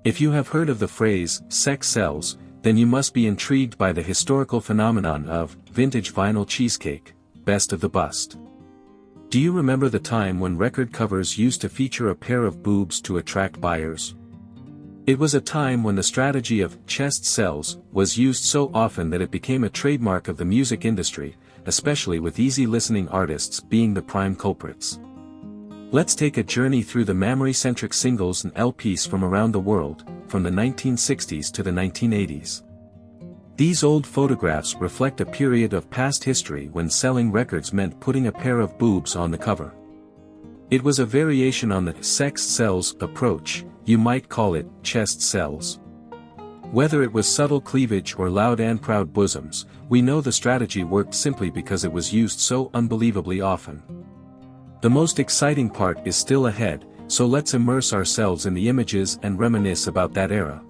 If you have heard of the phrase, sex sells, then you must be intrigued by the historical phenomenon of vintage vinyl cheesecake, best of the bust. Do you remember the time when record covers used to feature a pair of boobs to attract buyers? It was a time when the strategy of chest sells was used so often that it became a trademark of the music industry, especially with easy-listening artists being the prime culprits. Let's take a journey through the memory-centric singles and LPs from around the world, from the 1960s to the 1980s. These old photographs reflect a period of past history when selling records meant putting a pair of boobs on the cover. It was a variation on the sex sells approach, you might call it chest sells. Whether it was subtle cleavage or loud and proud bosoms, we know the strategy worked simply because it was used so unbelievably often. The most exciting part is still ahead, so let's immerse ourselves in the images and reminisce about that era.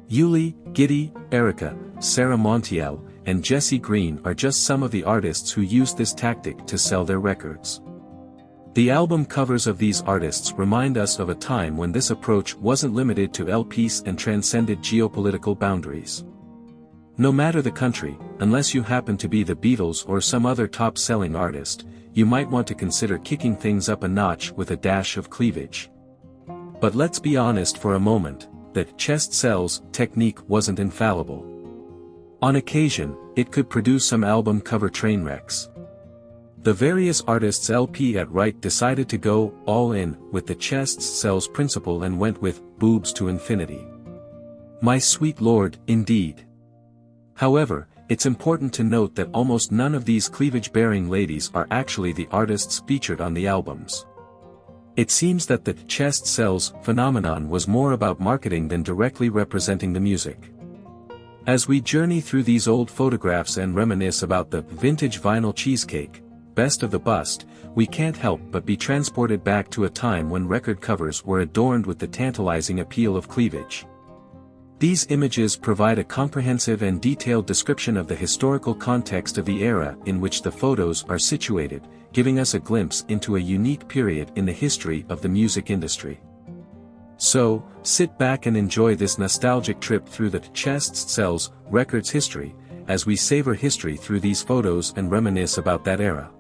Yuli, Giddy, Erica, Sarah Montiel, and Jessie Green are just some of the artists who used this tactic to sell their records. The album covers of these artists remind us of a time when this approach wasn't limited to LPs and transcended geopolitical boundaries. No matter the country, unless you happen to be the Beatles or some other top-selling artist, you might want to consider kicking things up a notch with a dash of cleavage. But let's be honest for a moment, that chest sells technique wasn't infallible. On occasion, it could produce some album cover train wrecks. The various artists LP at right decided to go all in with the chest sells principle and went with boobs to infinity. My sweet lord, indeed. However, it's important to note that almost none of these cleavage-bearing ladies are actually the artists featured on the albums. It seems that the chest sells phenomenon was more about marketing than directly representing the music. As we journey through these old photographs and reminisce about the vintage vinyl cheesecake, best of the bust, we can't help but be transported back to a time when record covers were adorned with the tantalizing appeal of cleavage. These images provide a comprehensive and detailed description of the historical context of the era in which the photos are situated, giving us a glimpse into a unique period in the history of the music industry. So, sit back and enjoy this nostalgic trip through the chest sells records history, as we savor history through these photos and reminisce about that era.